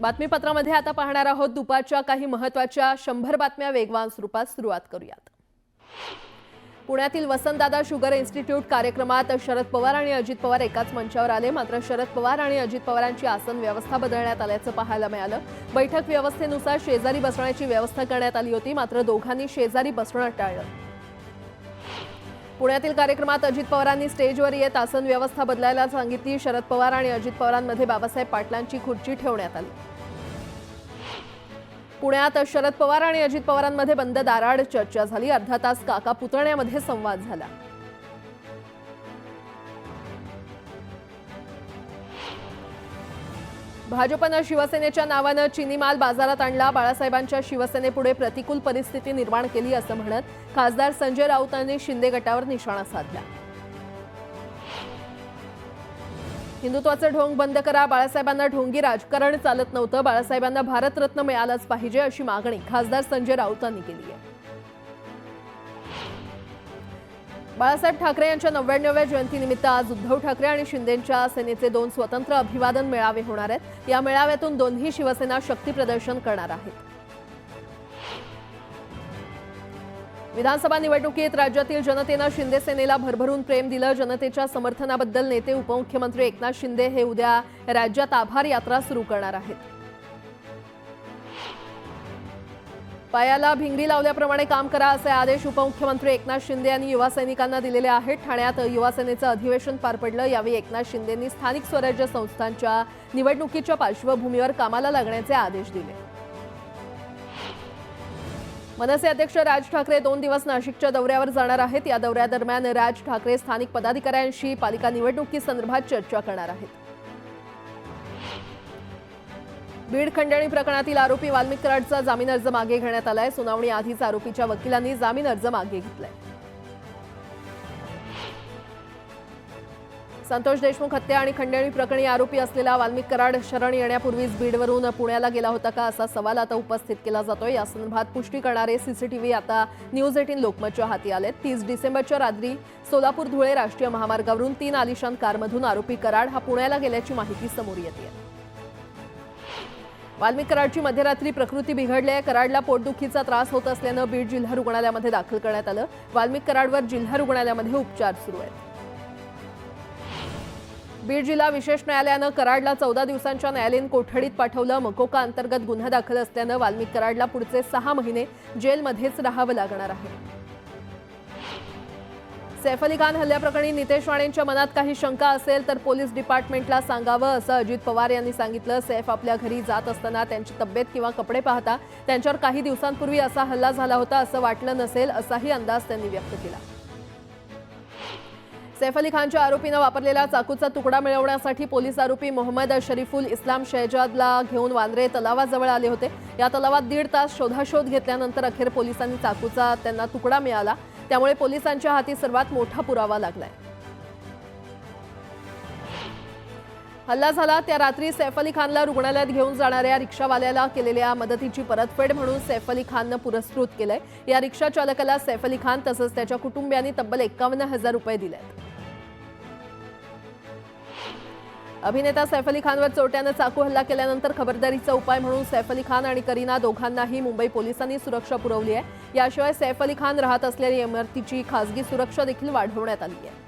बातमीपत्रामध्ये आता पाहणार आहोत दुपारच्या काही महत्त्वाच्या 100 बातम्या वेगवान स्वरूपात सुरुवात करूयात। पुण्यातील वसंतदादा शुगर इन्स्टिट्यूट कार्यक्रमात शरद पवार आणि अजित पवार एकाच मंचावर आले। मात्र शरद पवार आणि अजित पवारांची आसन व्यवस्था बदलण्यात आल्याचं पाहायला मिळालं। बैठक व्यवस्थेनुसार शेजारी बसण्याची व्यवस्था करण्यात आली होती, मात्र दोघांनी शेजारी बसणं टाळलं। पुण्यातील कार्यक्रमात अजित पवारांनी स्टेजवर येत आसन व्यवस्था बदलायला सांगितली। शरद पवार आणि अजित पवारांमध्ये बाबासाहेब पाटलांची खुर्ची ठेवण्यात आली। पुण्यात शरद पवार आणि अजित पवारांमध्ये बंद दाराआड चर्चा झाली। अर्धा तास काका पुतण्यामध्ये संवाद झाला। भाजपने शिवसेनेच्या नावाने चिनी माल बाजारात आणला। बाळासाहेबांच्या शिवसेनेपुढे प्रतिकूल परिस्थिती निर्माण केली असं म्हणत खासदार संजय राऊतांनी शिंदे गटावर निशाणा साधला। हिंदुत्वाचे ढोंग बंद करा, बाळासाहेबांना ढोंगी राजकारण चालत नव्हतं, बाळासाहेबांना भारतरत्न मिळालाच पाहिजे अशी मागणी खासदार संजय राऊतांनी केली आहे। बाळासाहेब ठाकरे यांच्या 99व्या जयंतीनिमित्त आज उद्धव ठाकरे आणि शिंदेंच्या सेनेचे 2 स्वतंत्र अभिवादन मेळावे होणार आहेत। या मेळाव्यातून दोन्ही शिवसेना शक्ती प्रदर्शन करणार आहेत। विधानसभा निवडणुकीत राज्यातील जनतेने शिंदे सेनेला भरभरून प्रेम दिलं। जनतेच्या समर्थनाबद्दल नेते उपमुख्यमंत्री एकनाथ शिंदे हे उद्या राज्यात आभार यात्रा सुरू करणार आहेत। पायाला भिंगरी लावल्याप्रमाणे काम करा असे आदेश उपमुख्यमंत्री एकनाथ शिंदे यांनी युवा सैनिकांना दिलेले आहेत। ठाण्यात युवा सेनेचं अधिवेशन पार पडलं। यावेळी एकनाथ शिंदेंनी स्थानिक स्वराज्य संस्थांच्या निवडणुकीच्या पार्श्वभूमीवर कामाला लागण्याचे आदेश दिले। मनसे अध्यक्ष राज ठाकरे 2 दिवस नाशिकच्या दौऱ्यावर जाणार आहेत। या दौऱ्यादरम्यान राज ठाकरे स्थानिक पदाधिकाऱ्यांशी पालिका निवडणुकीसंदर्भात चर्चा करणार आहेत। बीड खंडणी प्रकरणातील आरोपी वाल्मिक कराडचा जामीन अर्ज मागे घेण्यात आलाय। सुनावणी आधीच आरोपीच्या वकिलांनी जामीन अर्ज मागे घेतलाय। संतोष देशमुख हत्या आणि खंडणी प्रकरणी आरोपी असलेला वाल्मिक कराड शरण येण्यापूर्वीच बीडवरून पुण्याला गेला होता का असा सवाल आता उपस्थित केला जातोय। या संदर्भात पुष्टी करणारे सीसीटीव्ही आता न्यूज 18 लोकमतच्या हाती आलेत। 30 डिसेंबरच्या रात्री सोलापूर धुळे राष्ट्रीय महामार्गावरून 3 आलिशान कारमधून आरोपी कराड हा पुण्याला गेल्याची माहिती समोर येते। वाल्मिक कराडची मध्यरात्री प्रकृती बिघडली आहे। कराडला पोटदुखीचा त्रास होत असल्यानं बीड जिल्हा रुग्णालयामध्ये दाखल करण्यात आलं। वाल्मिक कराडवर जिल्हा रुग्णालयामध्ये उपचार सुरू आहेत। बीड जिल्हा विशेष न्यायालयानं कराडला 14 दिवसांच्या न्यायालयीन कोठडीत पाठवलं। मकोका अंतर्गत गुन्हा दाखल असल्यानं वाल्मिक कराडला पुढचे 6 महिने जेलमध्येच राहावं लागणार आहे। सैफ अली खान हल्ल्याप्रकरणी नितेश राणेंच्या मनात काही शंका असेल तर पोलीस डिपार्टमेंटला सांगावं असं अजित पवार यांनी सांगितलं। सैफ आपल्या घरी जात असताना त्यांची तब्येत किंवा कपडे पाहता त्यांच्यावर काही दिवसांपूर्वी असा हल्ला झाला होता असं वाटलं नसेल असाही अंदाज त्यांनी व्यक्त केला। सैफ अली खानच्या आरोपीनं वापरलेला चाकूचा तुकडा मिळवण्यासाठी पोलीस आरोपी मोहम्मद शरीफुल इस्लाम शहजादला घेऊन वांद्रे तलावाजवळ आले होते। या तलावात 1.5 तास शोधाशोध घेतल्यानंतर अखेर पोलिसांनी चाकूचा त्यांना तुकडा मिळाला। त्यामुळे पोलिसांच्या हाती सर्वात मोठा पुरावा लागलाय। हल्ला झाला त्या रात्री सैफ अली खानला रुग्णालयात घेऊन जाणाऱ्या रिक्षावाल्याला केलेल्या मदतीची परतफेड म्हणून सैफ अली खाननं पुरस्कृत केलंय। या रिक्षा चालकाला सैफ अली खान तसंच त्याच्या कुटुंबियांनी तब्बल 51,000 रुपये दिलेत। अभिनेता सैफ अली खानवर चोरट्यानं चाकू हल्ला केल्यानंतर खबरदारीचा उपाय म्हणून सैफ अली खान आणि करीना दोघांनाही मुंबई पोलिसांनी सुरक्षा पुरवली आहे। याशिवाय सैफ अली खान राहत असलेल्या इमारतीची खासगी सुरक्षा देखील वाढवण्यात आली आहे।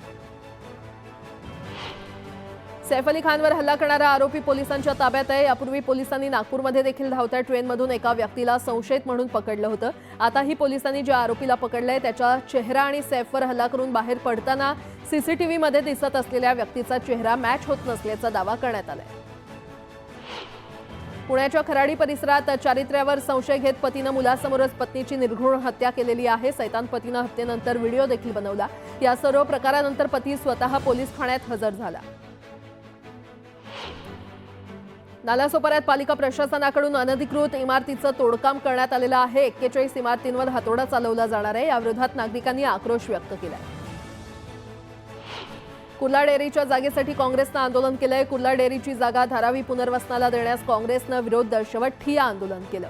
सैफ अली खानवर हल्ला करणारा आरोपी पोलिसांच्या ताब्यात आहे। यापूर्वी पोलिसांनी नागपूरमध्ये देखील धावत्या ट्रेनमधून एका व्यक्तीला संशयित म्हणून पकडलं होतं। आताही पोलिसांनी ज्या आरोपीला पकडलंय त्याचा चेहरा आणि सैफवर हल्ला करून बाहेर पडताना सीसीटीव्हीमध्ये दिसत असलेल्या व्यक्तीचा चेहरा मॅच होत नसल्याचा दावा करण्यात आलाय। पुण्याच्या खराडी परिसरात चारित्र्यावर संशय घेत पतीनं मुलासमोरच पत्नीची निर्घृण हत्या केलेली आहे। सैतान पतीनं हत्येनंतर व्हिडिओ देखील बनवला। या सर्व प्रकारानंतर पती स्वतः पोलीस ठाण्यात हजर झाला। नालासोपाऱ्यात पालिका प्रशासनाकडून अनधिकृत इमारतीचं तोडकाम करण्यात आलेलं आहे। 41 इमारतींवर हातोडा चालवला जाणार आहे। याविरोधात नागरिकांनी आक्रोश व्यक्त केलाय। कुर्ला डेअरीच्या जागेसाठी काँग्रेसनं आंदोलन केलंय। कुर्ला डेअरीची जागा धारावी पुनर्वसनाला देण्यास काँग्रेसनं विरोध दर्शवत ठिय्या आंदोलन केलं।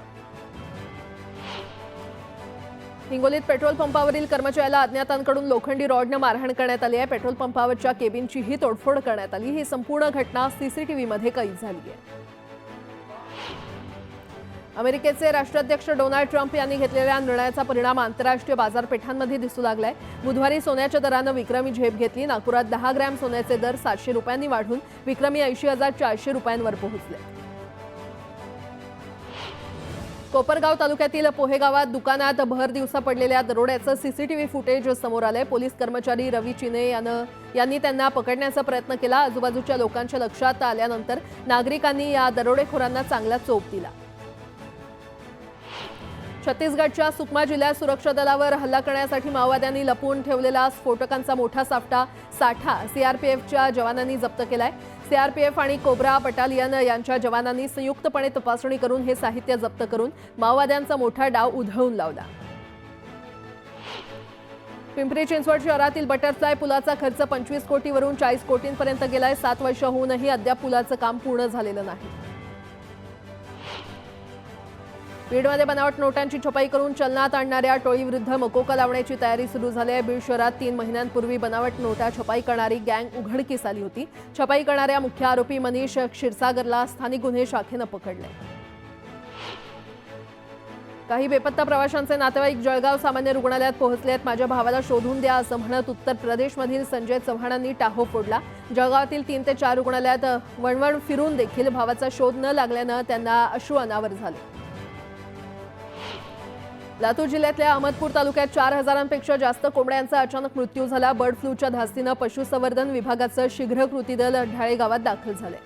हिंगोलीत पेट्रोल पंपावरील कर्मचाऱ्याला अज्ञातांकडून लोखंडी रॉडने मारहाण करण्यात आली आहे। पेट्रोल पंपावरच्या केबिनचीही तोडफोड करण्यात आली। ही संपूर्ण घटना सीसीटीव्हीमध्ये कैद झाली आहे। अमेरिकेचे राष्ट्राध्यक्ष डोनाल्ड ट्रम्प यांनी घेतलेल्या निर्णयाचा परिणाम आंतरराष्ट्रीय बाजारपेठांमध्ये दिसू लागलाय। बुधवारी सोन्याच्या दरानं विक्रमी झेप घेतली। नागपुरात 10 ग्रॅम सोन्याचे दर 700 रुपयांनी वाढून विक्रमी 80,400 रुपयांवर पोहोचले। कोपरगाव तालुक्यातील पोहेगावात दुकानात भर दिवसा पडलेल्या दरोड्याचं सीसीटीव्ही फुटेज समोर आलंय। पोलीस कर्मचारी रवी चिने यांनी त्यांना पकडण्याचा प्रयत्न केला। आजूबाजूच्या लोकांच्या लक्षात आल्यानंतर नागरिकांनी या दरोडेखोरांना चांगला चोप दिला। छत्तीसगडच्या सुकमा जिल्ह्यात सुरक्षा दलावर हल्ला करण्यासाठी माओवाद्यांनी लपवून ठेवलेला स्फोटकांचा मोठा साठा सीआरपीएफच्या जवानांनी जप्त केलाय। सीआरपीएफ आणि कोब्रा बटालियन यांच्या जवानांनी संयुक्तपणे तपासणी करून हे साहित्य जप्त करून माओवाद्यांचा मोठा डाव उधळून लावला। पिंपरी चिंचवड शहरातील बटरफ्लाय पुलाचा खर्च 25 कोटीवरून 40 कोटींपर्यंत गेलाय। 7 वर्ष होऊनही अद्याप पुलाचं काम पूर्ण झालेलं नाही। बीडमध्ये बनावट नोटांची छपाई करून चलनात आणणाऱ्या टोळीविरुद्ध मकोका लावण्याची तयारी सुरू झाली आहे। बीड शहरात 3 महिन्यांपूर्वी बनावट नोटा छपाई करणारी गँग उघडकीस आली होती। छपाई करणाऱ्या मुख्य आरोपी मनीष क्षीरसागरला स्थानिक गुन्हे शाखेनं पकडले। काही बेपत्ता प्रवाशांचे नातेवाईक जळगाव सामान्य रुग्णालयात पोहोचले आहेत। माझ्या भावाला शोधून द्या असं म्हणत उत्तर प्रदेशमधील संजय चव्हाणांनी टाहो फोडला। जळगावातील 3 ते 4 रुग्णालयात वणवण फिरून देखील भावाचा शोध न लागल्यानं त्यांना अश्रू अनावर झाले। लातूर जिल्ह्यातल्या अहमदपूर तालुक्यात 4000पेक्षा जास्त कोंबड्यांचा अचानक मृत्यू झाला। बर्ड फ्लूच्या धास्तीनं पशुसंवर्धन विभागाचं शीघ्र कृती दल ढाळे गावात दाखल झाले।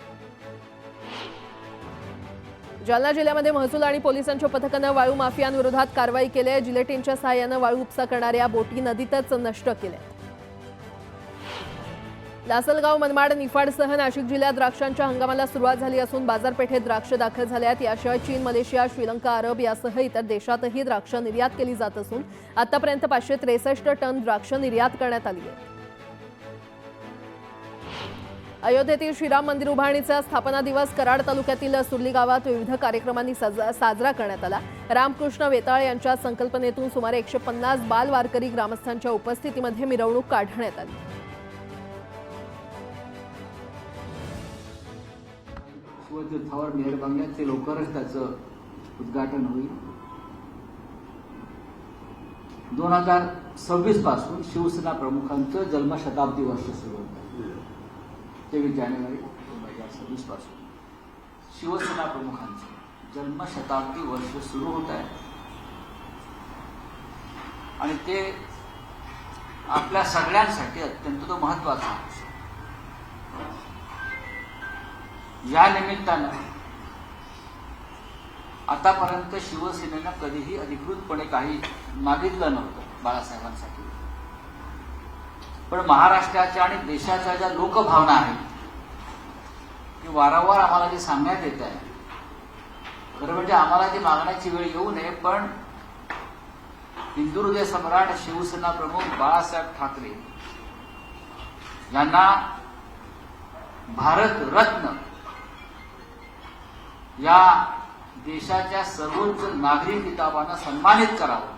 जालना जिल्ह्यामध्ये महसूल आणि पोलिसांच्या पथकानं वाळू माफियांविरोधात कारवाई केली आहे। जिलेटिनच्या सहाय्यानं वाळू उपसा करणाऱ्या बोटी नदीतच नष्ट केल्या। लासलगाव, मनमाड, निफाडसह नाशिक जिल्ह्यात द्राक्षांच्या हंगामाला सुरुवात झाली असून बाजारपेठेत द्राक्ष दाखल झाले आहेत। याशिवाय चीन, मलेशिया, श्रीलंका, अरब यासह इतर देशातही द्राक्ष निर्यात केली जात असून आतापर्यंत 563 टन द्राक्ष निर्यात करण्यात आली आहे। अयोध्येतील श्रीराम मंदिर उभारणीचा स्थापना दिवस कराड तालुक्यातील सुर्ली गावात विविध कार्यक्रमांनी साजरा करण्यात आला। रामकृष्ण वेताळ यांच्या संकल्पनेतून सुमारे 150 बाल वारकरी ग्रामस्थांच्या उपस्थितीमध्ये मिरवणूक काढण्यात आली। तीर्थावर मेहर बंगल्याचे लवकरच त्याचं उद्घाटन होईल। 2026 पासून शिवसेना प्रमुखांचं जन्मशताब्दी वर्ष सुरू होतं। 23 जानेवारी 2026 पासून शिवसेना प्रमुखांचं जन्मशताब्दी वर्ष सुरू होत आहे आणि ते आपल्या सगळ्यांसाठी अत्यंत महत्त्वाचं आहे। या निमित्तानं आतापर्यंत शिवसेनेनं कधीही अधिकृतपणे काही मागितलं नव्हतं बाळासाहेबांसाठी, पण महाराष्ट्राच्या आणि देशाच्या ज्या लोकभावना आहेत ती वारंवार आम्हाला जी सांगण्यात येत आहे, खरं म्हणजे आम्हाला ती मागण्याची वेळ येऊ नये, पण हिंदू हृदय सम्राट शिवसेना प्रमुख बाळासाहेब ठाकरे यांना भारत रत्न या देशाच्या सर्वोच्च नागरी किताबानं सन्मानित करावं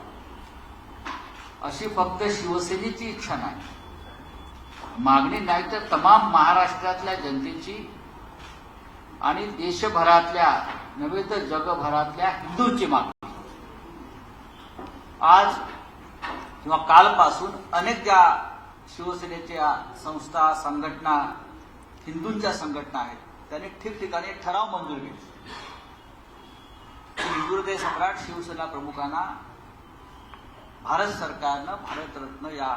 अशी फक्त शिवसेनेची इच्छा नाही, मागणी नाही, तर तमाम महाराष्ट्रातल्या जनतेची आणि देशभरातल्या नव्हे तर जगभरातल्या हिंदूंची मागणी। आज किंवा कालपासून अनेक ज्या शिवसेनेच्या संस्था, संघटना, हिंदूंच्या संघटना आहेत त्यांनी ठिकठिकाणी ठराव मंजूर केले। हिंदू हृदय सम्राट शिवसेना प्रमुखांना भारत सरकारनं भारतरत्न या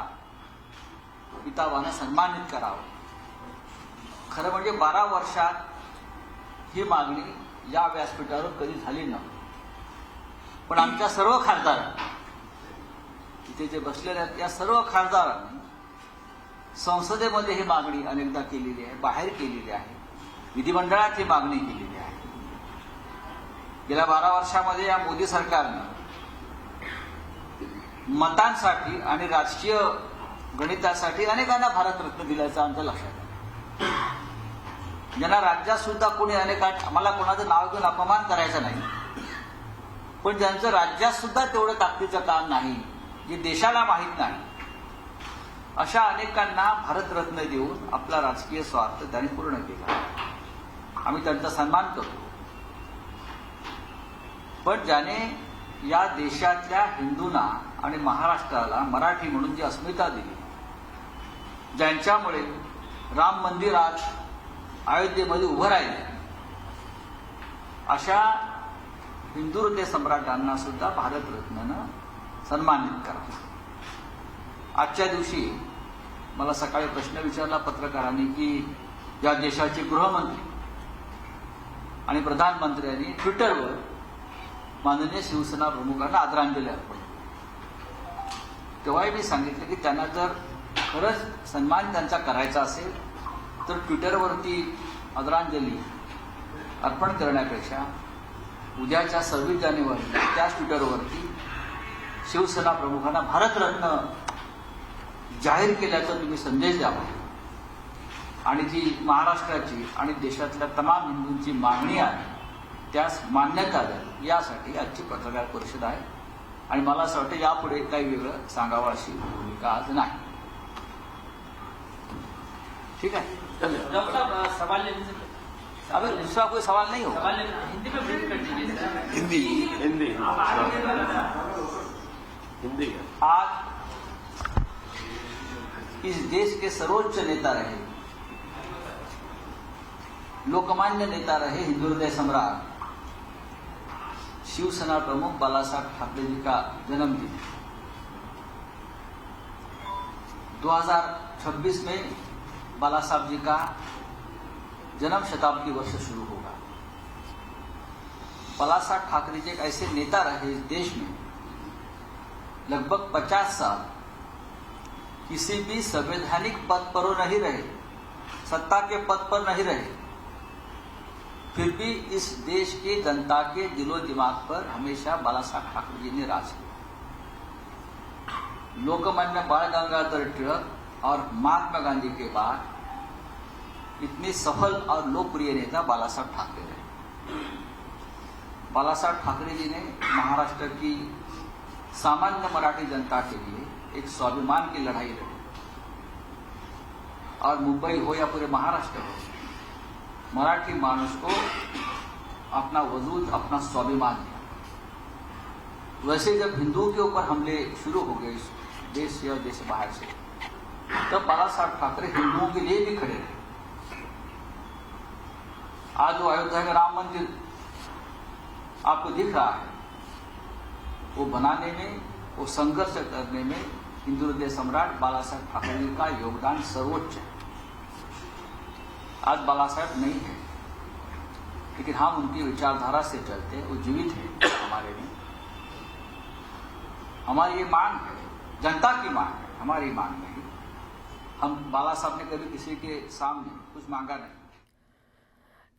किताबानं सन्मानित करावं। खरं म्हणजे 12 वर्षात ही मागणी या व्यासपीठावर कधी झाली नव्हती, पण आमच्या सर्व खासदारांनी, इथे जे बसलेले आहेत या सर्व खासदारांनी संसदेमध्ये ही मागणी अनेकदा केलेली आहे, बाहेर केलेली आहे, विधिमंडळात ही मागणी केलेली आहे। गेल्या 12 वर्षामध्ये या मोदी सरकारनं मतांसाठी आणि राजकीय गणितासाठी अनेकांना भारतरत्न दिल्याचं आमच्या लक्षात आहे। ज्यांना राज्यात सुद्धा कोणी आम्हाला कोणाचं नाव घेऊन अपमान करायचा नाही, पण ज्यांचं राज्यात सुद्धा तेवढं ताकदीचं काम नाही, जे देशाला माहीत नाही, अशा अनेकांना भारतरत्न देऊन आपला राजकीय स्वार्थ त्यांनी पूर्ण केला। आम्ही त्यांचा सन्मान करतो, पण ज्याने या देशातल्या हिंदूंना आणि महाराष्ट्राला मराठी म्हणून जी अस्मिता दिली, ज्यांच्यामुळे राम मंदिर आज अयोध्येमध्ये उभं राहिले, अशा हिंदू हृदय सम्राटांना सुद्धा भारतरत्नानं सन्मानित करा। आजच्या दिवशी मला सकाळी प्रश्न विचारला पत्रकारांनी की या देशाचे गृहमंत्री आणि प्रधानमंत्र्यांनी ट्विटरवर माननीय शिवसेना प्रमुखांना आदरांजली अर्पण केली। तेव्हाही मी सांगितलं की त्यांना जर खरंच सन्मान त्यांचा करायचा असेल तर ट्विटरवरती आदरांजली अर्पण करण्यापेक्षा उद्याच्या 26 जानेवारी त्याच ट्विटरवरती शिवसेना प्रमुखांना भारतरत्न जाहीर केल्याचा तुम्ही संदेश द्यावा आणि जी महाराष्ट्राची आणि देशातल्या तमाम हिंदूंची मागणी आहे त्यास मान्यता द्यावी, यासाठी आजची पत्रकार परिषद आहे। आणि मला असं वाटतं यापुढे काही वेगळं सांगावं अशी भूमिका आज नाही। ठीक है डॉक्टर साहब, सवाल लेने से अभी दूसरा कोई सवाल नहीं होगा। सवाल हिंदी में ब्रीफ कर दीजिए। हिंदी हिंदी हिंदी आज इस देश के सर्वोच्च नेता रहे, लोकमान्य नेता रहे, हिंदू हृदय सम्राट शिवसेना प्रमुख बालासाहेब ठाकरे जी का जन्मदिन 2026 में बाला साहब जी का जन्म शताब्दी वर्ष शुरू होगा। बाला साहब ठाकरे जी एक ऐसे नेता रहे इस देश में, लगभग 50 साल किसी भी संवैधानिक पद पर वो नहीं रहे, सत्ता के पद पर नहीं रहे, फिर भी इस देश की जनता के दिलो दिमाग पर हमेशा बाला साहब ठाकरे जी ने राज किया। लोकमान्य बाल गंगाधर तिलक और महात्मा गांधी के बाद इतनी सफल और लोकप्रिय नेता बाला साहब ठाकरे रहे। बाला साहब ठाकरे जी ने महाराष्ट्र की सामान्य मराठी जनता के लिए एक स्वाभिमान की लड़ाई लड़ी और मुंबई हो या पूरे महाराष्ट्र हो, मराठी मानुष को अपना वजूद, अपना स्वाभिमान दिया। वैसे जब हिंदुओं के ऊपर हमले शुरू हो गए देश से और देश बाहर से, तब बाला साहब ठाकरे हिंदुओं के लिए भी खड़े रहे। आज जो अयोध्या में राम मंदिर आपको दिख रहा है, वो बनाने में, वो संघर्ष करने में हिंदू हृदय सम्राट बाला साहब ठाकरे जी का योगदान सर्वोच्च है। आज बाला साहब नहीं है, लेकिन हम उनकी विचारधारा से चलते हैं, वो जीवित है हमारे लिए। हमारी ये मांग है, जनता की मांग है, हमारी मांग नहीं। हम बाला साहब ने कभी किसी के सामने कुछ मांगा नहीं।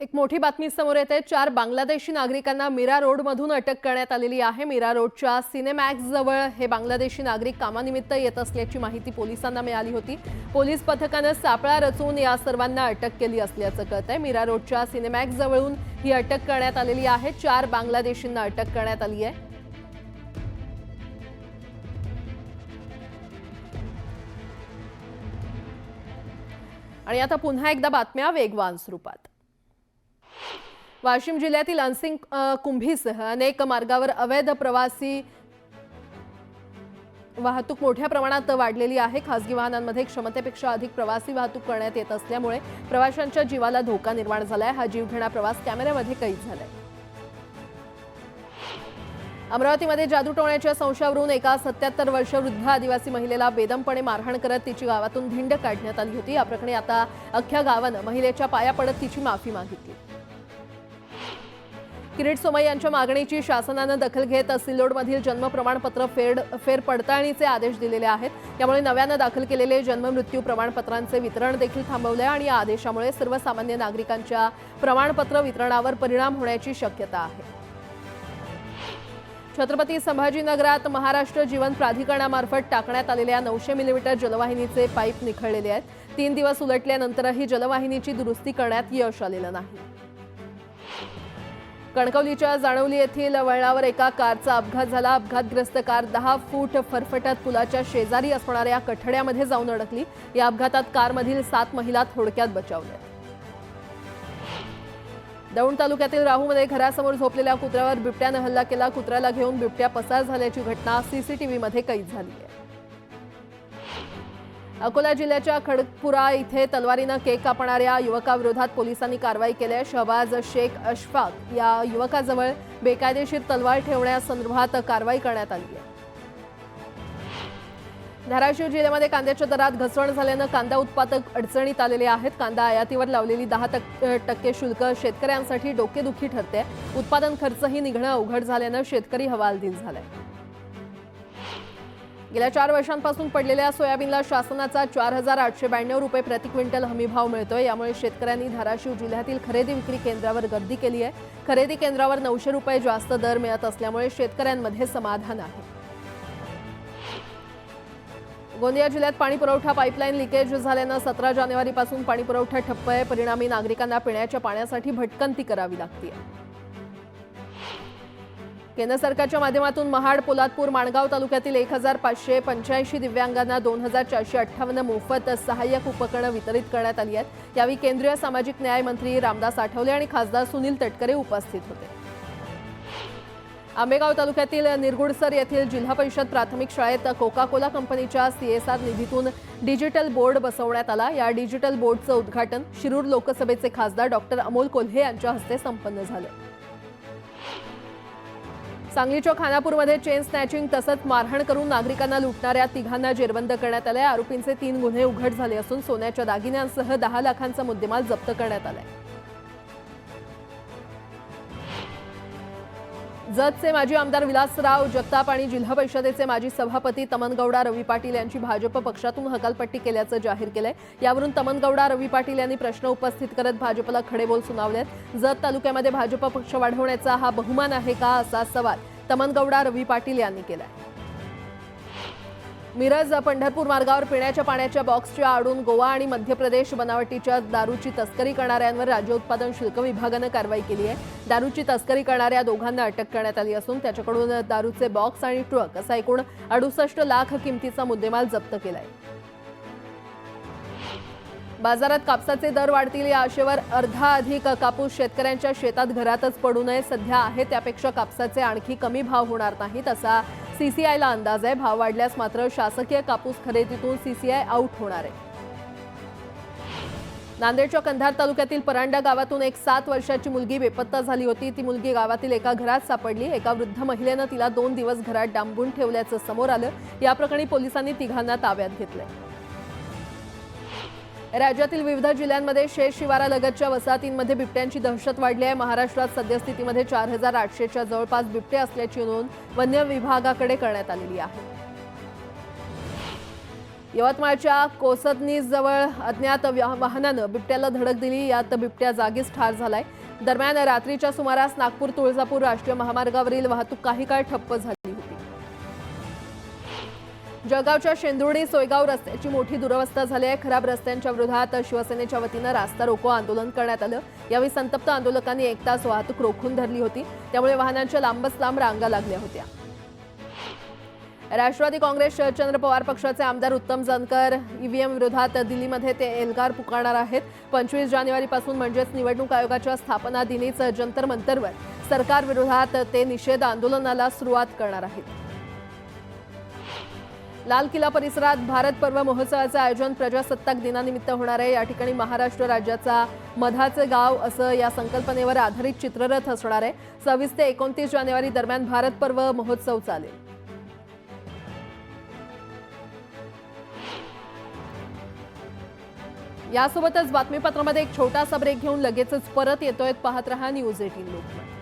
एक मोठी बातमी समोर येते। 4 बांगलादेशी नागरिकांना मीरा रोडमधून अटक करण्यात आलेली आहे। मीरा रोडच्या सिनेमॅक्स जवळ हे बांगलादेशी नागरिक कामानिमित्त येत असल्याची माहिती पोलिसांना मिळाली होती। पोलीस पथकाने सापळा रचून या सर्वांना अटक केली असल्याचं कळतंय। मीरा रोडच्या सिनेमॅक्स जवळून ही अटक करण्यात आलेली आहे। 4 बांगलादेशींना अटक करण्यात आली आहे। आणि आता पुन्हा एकदा बातम्या वेगवान स्वरूपात। वाशिम जिल्ह्यातील अनसिंग कुंभीसह अनेक मार्गावर अवैध प्रवासी वाहतूक मोठ्या प्रमाणात वाढलेली आहे। खासगी वाहनांमध्ये क्षमतेपेक्षा अधिक प्रवासी वाहतूक करण्यात येत असल्यामुळे प्रवाशांच्या जीवाला धोका निर्माण झालाय। हा जीवघेणा प्रवास कॅमेऱ्यामध्ये कैद झालाय। अमरावतीमध्ये जादू टोण्याच्या संशयावरून एका 77 वर्ष वृद्ध आदिवासी महिलेला बेदमपणे मारहाण करत तिची गावातून धिंड काढण्यात आली होती। या प्रकरणी आता अख्ख्या गावानं महिलेच्या पाया पडत तिची माफी मागितली। किरीट सोमय्या यांच्या मागणीची शासनाने दखल घेत सिल्लोडमधील जन्म प्रमाणपत्र फेर पडताळणीचे आदेश दिलेले आहेत। त्यामुळे नव्याने दाखल केलेले जन्म मृत्यू प्रमाणपत्रांचे वितरण देखील थांबवले आणि या आदेशामुळे सर्वसामान्य नागरिकांच्या प्रमाणपत्र वितरणावर परिणाम होण्याची शक्यता आहे। छत्रपती संभाजीनगरात महाराष्ट्र जीवन प्राधिकरणामार्फत टाकण्यात आलेल्या 900 मिलीमीटर जलवाहिनीचे पाईप निखळलेले आहेत। 3 दिवस उलटल्यानंतरही जलवाहिनीची दुरुस्ती करण्यात यश आलेलं नाही। कणकवलीच्या जाणवली येथील वळणावर एका कारचा अपघात झाला। अपघातग्रस्त कार 10 फूट फरफटत पुलाच्या शेजारी असणाऱ्या कठड्यामध्ये जाऊन अडकली। या अपघातात कारमधील 7 महिला थोडक्यात बचावल्या। दौंड तालुक्यातील राहूमध्ये घरासमोर झोपलेल्या कुत्र्यावर बिबट्याने हल्ला केला. कुत्र्याला घेऊन बिबट्या पसार झाल्याची घटना सीसीटीव्हीमध्ये कैद झाली आहे. अकोला जिल्ह्याच्या खडकपुरा इथे तलवारीनं केक कापणाऱ्या युवकाविरोधात पोलिसांनी कारवाई केली आहे. शहबाज शेख अशफाक या युवकाजवळ बेकायदेशीर तलवार ठेवण्यासंदर्भात कारवाई करण्यात आली आहे. धाराशिव जिल्ह्यामध्ये कांद्याच्या दरात घसरण झाल्यानं कांदा उत्पादक अडचणीत आलेले आहेत. कांदा आयातीवर लावलेली 10% शुल्क शेतकऱ्यांसाठी डोकेदुखी ठरते. उत्पादन खर्चही निघणं अवघड झाल्यानं शेतकरी हवालदिल झालाय. गेल्या 4 वर्षांपासून पडलेल्या सोयाबीनला शासनाचा 4,892 रुपये प्रति क्विंटल हमीभाव मिळतोय. यामुळे शेतकऱ्यांनी धाराशिव जिल्ह्यातील खरेदी विक्री केंद्रावर गर्दी केली आहे. खरेदी केंद्रावर 900 रुपये जास्त दर मिळत असल्यामुळे शेतकऱ्यांमध्ये समाधान आहे. गोंदिया जिल्ह्यात पाणी पुरवठा पाईपलाईन लिकेज झाल्यानं 17 जानेवारीपासून पाणी पुरवठा ठप्प आहे. परिणामी नागरिकांना पिण्याच्या पाण्यासाठी भटकंती करावी लागते. केंद्र सरकारच्या माध्यमातून महाड, पोलादपूर, माणगाव तालुक्यातील 1,585 दिव्यांगांना 2,458 मोफत सहाय्यक उपकरणं वितरित करण्यात आली आहेत. यावेळी केंद्रीय सामाजिक न्याय मंत्री रामदास आठवले आणि खासदार सुनील तटकरे उपस्थित होते. आंबेगाव तालुक्यातील निरगुडसर येथील जिल्हा परिषद प्राथमिक शाळेत कोका कोला कंपनीच्या CSR निधीतून डिजिटल बोर्ड बसवण्यात आला. या डिजिटल बोर्डचं उद्घाटन शिरूर लोकसभेचे खासदार डॉक्टर अमोल कोल्हे यांच्या हस्ते संपन्न झालं. सांगलीच्या खानापूरमध्ये चेन स्नॅचिंग तसंच मारहाण करून नागरिकांना लुटणाऱ्या तिघांना जेरबंद करण्यात आले. आरोपींचे 3 गुन्हे उघड झाले असून सोन्याच्या दागिन्यांसह 10 लाखांचा मुद्देमाल जप्त करण्यात आलाय. जतचे माजी आमदार विलासराव जगताप आणि जिल्हा परिषदेचे माजी सभापती तमनगौडा रवी पाटील यांची भाजप पक्षातून हकालपट्टी केल्याचं जाहीर केलंय. यावरून तमनगौडा रवी पाटील यांनी प्रश्न उपस्थित करत भाजपला खडेबोल सुनावलेत. जत तालुक्यामध्ये भाजप पक्ष वाढवण्याचा हा बहुमान आहे का, असा सवाल तमनगौडा रवी पाटील यांनी केलाय. मिरज पंढरपूर मार्गावर पिण्याच्या पाण्याच्या बॉक्सच्या आडून गोवा आणि मध्य प्रदेश बनावटीच्या दारूची तस्करी करणाऱ्यांवर राज्य उत्पादन शुल्क विभागानं कारवाई केली आहे. दारूची तस्करी करणाऱ्या दोघांना अटक करण्यात आली असून त्याच्याकडून दारूचे बॉक्स आणि ट्रक असा एकूण 68 लाख किमतीचा मुद्देमाल जप्त केलाय. बाजारात कापसाचे दर वाढतील या आशेवर अर्धा अधिक कापूस शेतकऱ्यांच्या शेतात घरातच पडू नये. सध्या आहे त्यापेक्षा कापसाचे आणखी कमी भाव होणार नाहीत असा CCIला अंदाज आहे. भाव वाढल्यास मात्र शासकीय कापूस खरेदीतून CCI आउट होणार आहे. नांदेडच्या कंधार तालुक्यातील परांडा गावातून एक 7 वर्षाची मुलगी बेपत्ता झाली होती. ती मुलगी गावातील एका घरात सापडली. एका वृद्ध महिलेनं तिला 2 दिवस घरात डांबून ठेवल्याचं समोर आलं. या प्रकरणी पोलिसांनी तिघांना ताब्यात घेतलंय. राज्यातील विविध जिल्ह्यांमध्ये शेत शिवारालगतच्या वसाहतींमध्ये बिबट्यांची दहशत वाढली आहे. महाराष्ट्रात सद्यस्थितीमध्ये 4,800च्या जवळपास बिबटे असल्याची नोंद वन्य विभागाकडे करण्यात आलेली आहे. यवतमाळच्या कोसदनीजवळ अज्ञात वाहनानं बिबट्याला धडक दिली. यात बिबट्या जागीच ठार झालाय. दरम्यान रात्रीच्या सुमारास नागपूर तुळजापूर राष्ट्रीय महामार्गावरील वाहतूक काही काळ ठप्प झाली होती. जळगावच्या शेंदुर्डी सोयगाव रस्त्याची मोठी दुरवस्था झाली आहे. खराब रस्त्यांच्या विरोधात शिवसेनेच्या वतीनं रास्ता रोको आंदोलन करण्यात आलं. यावेळी संतप्त आंदोलकांनी 1 तास वाहतूक रोखून धरली होती. त्यामुळे वाहनांच्या लांबच लांब रांगा लागल्या होत्या. राष्ट्रवादी काँग्रेस शरदचंद्र पवार पक्षाचे आमदार उत्तम जानकर EVM विरोधात दिल्लीमध्ये ते एल्गार पुकारणार आहेत. 25 जानेवारीपासून म्हणजेच निवडणूक आयोगाच्या स्थापना दिनीच जंतर मंतरवर सरकार विरोधात ते निषेध आंदोलनाला सुरुवात करणार आहेत. लाल किल्ला परिसरात भारत पर्व महोत्सवाचे आयोजन प्रजासत्ताक दिनानिमित्त होणार आहे. या ठिकाणी महाराष्ट्र राज्याचा मधाचे गाव असं या संकल्पनेवर आधारित चित्ररथ असणार आहे. 26 ते 29 जानेवारी दरम्यान भारत पर्व महोत्सव चालेल. यासोबतच बातमीपत्रामध्ये एक छोटासा ब्रेक घेऊन लगेचच परत येतोय. पाहत रहा न्यूज 18 लोकमत.